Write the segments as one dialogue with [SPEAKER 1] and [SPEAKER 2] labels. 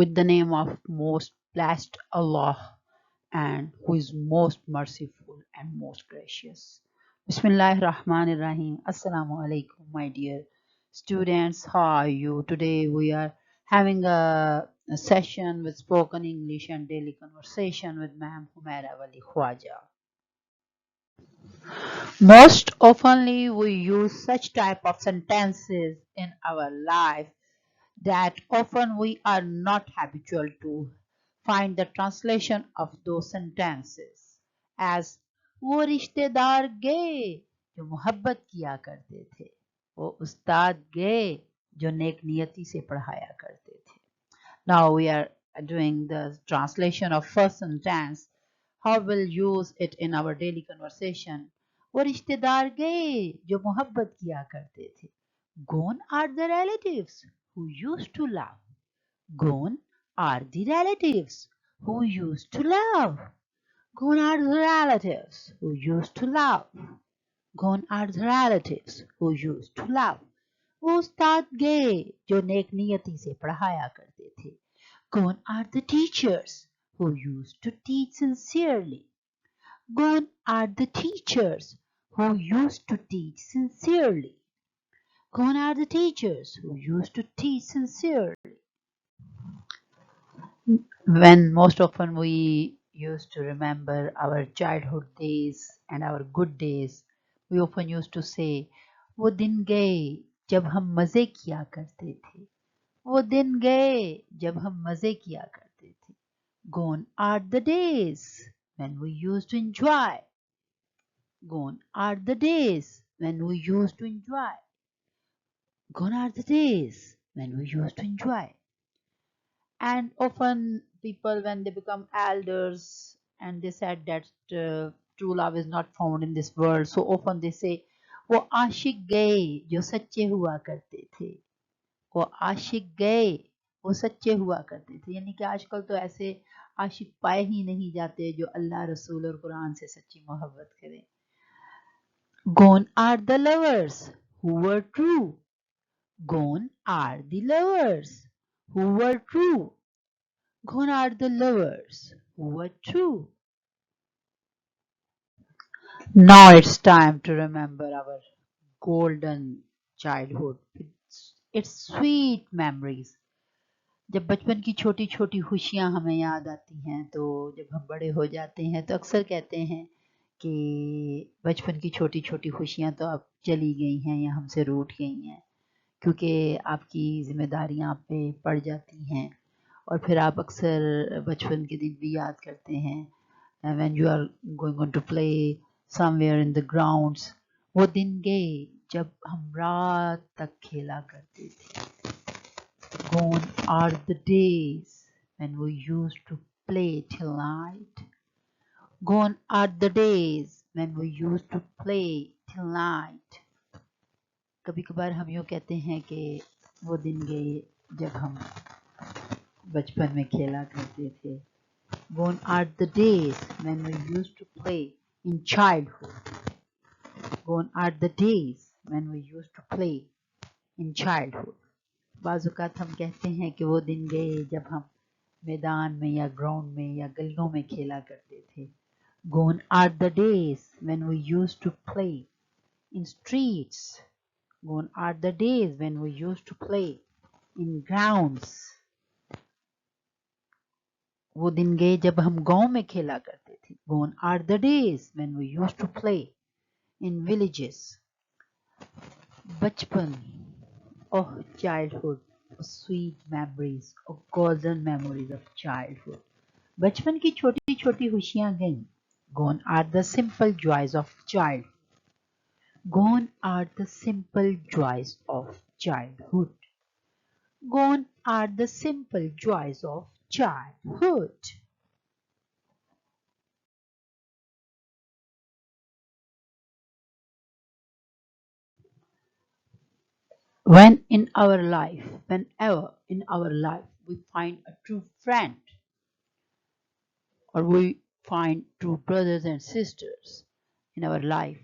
[SPEAKER 1] With the name of most blessed Allah, and who is most merciful and most gracious. Bismillahir Rahmanir Rahim. Assalamu alaikum, my dear students. How are you? Today we are having a session with spoken English and daily conversation with Madam Humera Wali Khawaja. Most oftenly, we use such type of sentences in our life that often we are not habitual to find the translation of those sentences as वो रिश्तेदार गए जो मोहब्बत किया करते थे, वो उस्ताद गए जो नेक नियति से पढ़ाया करते थे. Now we are doing the translation of first sentence. How we'll use it in our daily conversation. वो रिश्तेदार गए जो मोहब्बत किया करते थे. Gone are the relatives who used to love. Gone are the relatives who used to love. Gone are the relatives who used to love. Gone are the relatives who used to love. वो उस्ताद गए जो नेक नियति से पढ़ाया करते थे. Gone are the teachers who used to teach sincerely. Gone are the teachers who used to teach sincerely. Gone are the teachers who used to teach sincerely. When most often we used to remember our childhood days and our good days, we often used to say, वो दिन गए जब हम मज़े किया करते थे. वो दिन गए जब हम मज़े किया करते थे. Gone are the days when we used to enjoy. Gone are the days when we used to enjoy. Gone are the days when we used to enjoy. And often people, when they become elders and they said that true love is not found in this world, so often they say वो आशिक गए जो सच्चे हुआ करते थे. वो आशिक गए वो सच्चे हुआ करते थे. यानी कि आजकल तो ऐसे आशिक पाए ही नहीं जाते जो अल्लाह रसूल और कुरान से सच्ची मोहब्बत करें. Gone are the lovers who were true. Gone are the lovers who were true. Gone are the lovers who were true. Now it's time to remember our golden childhood. It's sweet memories. जब बचपन की छोटी छोटी खुशियाँ हमें याद आती हैं, तो जब हम बड़े हो जाते हैं तो अक्सर कहते हैं कि बचपन की छोटी छोटी खुशियाँ तो अब चली गई हैं या हमसे रूठ गई हैं, क्योंकि आपकी जिम्मेदारियाँ आप पे पड़ जाती हैं और फिर आप अक्सर बचपन के दिन भी याद करते हैं. when you are going on to play somewhere in the grounds. वो दिन गए जब हम रात तक खेला करते थे. Gone are the days when we used to play till night. Gone are the days when we used to play till night. कभी कभार हम यूँ कहते हैं कि वो दिन गए जब हम बचपन में खेला करते थे. Gone are the days when we used to play in childhood. Gone are the days when we used to play in childhood. बाज़-औक़ात हम कहते हैं कि वो दिन गए जब हम मैदान में या ग्राउंड में या गलियों में खेला करते थे. Gone are the days when we used to play in streets. Gone are the days when we used to play in grounds. वो दिन गए जब हम गांव में खेला करते थे. Gone are the days when we used to play in villages. बचपन, oh childhood, oh sweet memories, oh golden memories of childhood. बचपन की छोटी छोटी खुशियां गईं. Gone are the simple joys of childhood. Gone are the simple joys of childhood. Gone are the simple joys of childhood. When in our life, whenever in our life we find a true friend or we find true brothers and sisters in our life,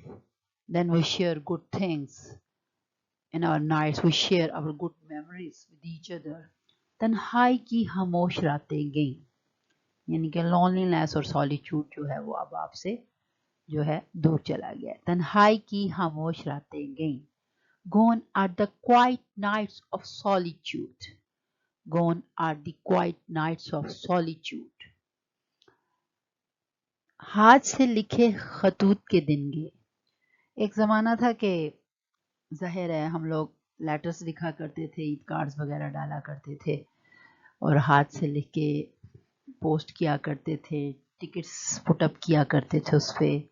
[SPEAKER 1] then we share good things. In our nights, we share our good memories with each other. तन्हाई की खामोश रातें गईं, यानी कि loneliness और solitude जो है वो अब आपसे जो है दूर चला गया। तन्हाई की खामोश रातें गईं, gone are the quiet nights of solitude, gone are the quiet nights of solitude। हाथ से लिखे खतूत के दिन गए। एक ज़माना था कि ज़ाहिर है हम लोग लेटर्स लिखा करते थे, ईद कार्ड्स वगैरह डाला करते थे और हाथ से लिख के पोस्ट किया करते थे, टिकट्स पुट अप किया करते थे उस पे।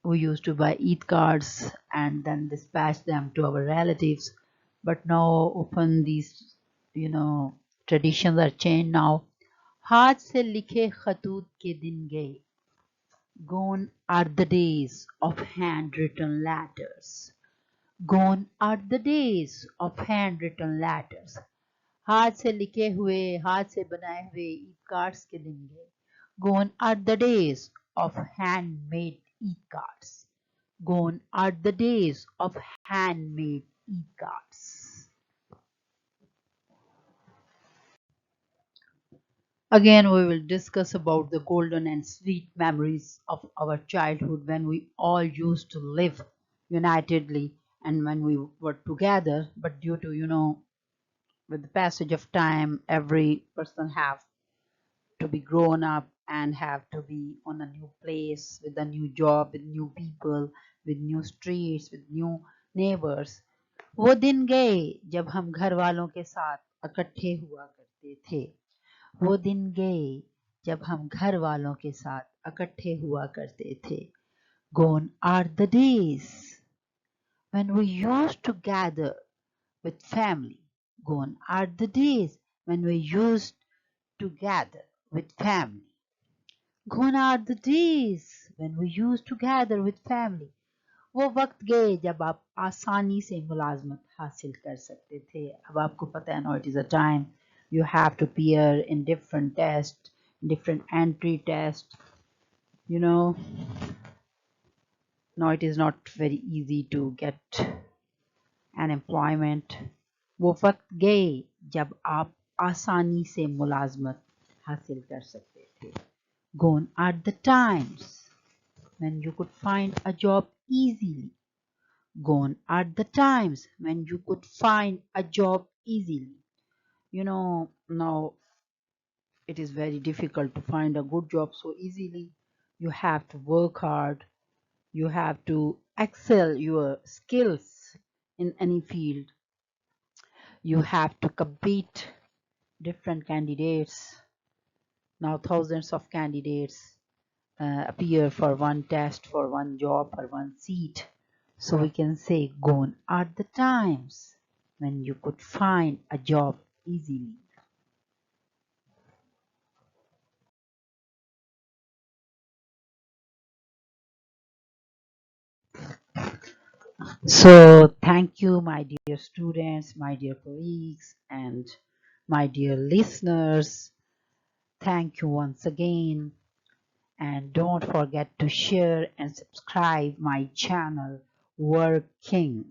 [SPEAKER 1] We used to buy Eid cards and then dispatch them to our relatives. But now often these, traditions are changed now. हाथ से लिखे खतूत के दिन गए, gone are the days of handwritten letters. Gone are the days of handwritten letters। हाथ से लिखे हुए, हाथ से बनाए हुए ईद कार्ड्स के दिन गए। Gone are the days of handmade Eid cards। Gone are the days of handmade Eid cards। Again, we will discuss about the golden and sweet memories of our childhood when we all used to live unitedly and when we were together. But due to, with the passage of time, every person have to be grown up and have to be on a new place with a new job, with new people, with new streets, with new neighbors। वो दिन गए जब हम घर वालों के साथ इकट्ठे हुआ करते थे। वो दिन गए जब हम घर वालों के साथ इकट्ठे हुआ करते थे। Gone are the days when we used to gather with family। Gone are the days when we used to gather with family। Gone are the days when we used to gather with family। वो वक्त गए जब आप आसानी से मुलाजमत हासिल कर सकते थे। अब आपको पता है, now it is a time you have to appear in different tests, different entry tests, now it is not very easy to get an employment। वो वक्त गए जब आप आसानी से मुलाजमत हासिल कर सकते थे। Gone are the times when you could find a job easily। Gone are the times when you could find a job easily। Now it is very difficult to find a good job so easily. You have to work hard. You have to excel your skills in any field. You have to compete different candidates. Now thousands of candidates appear for one test, for one job, for one seat. So we can say gone are the times when you could find a job easily। So thank you, my dear students, my dear colleagues, and my dear listeners. Thank you once again. And don't forget to share and subscribe my channel, Working.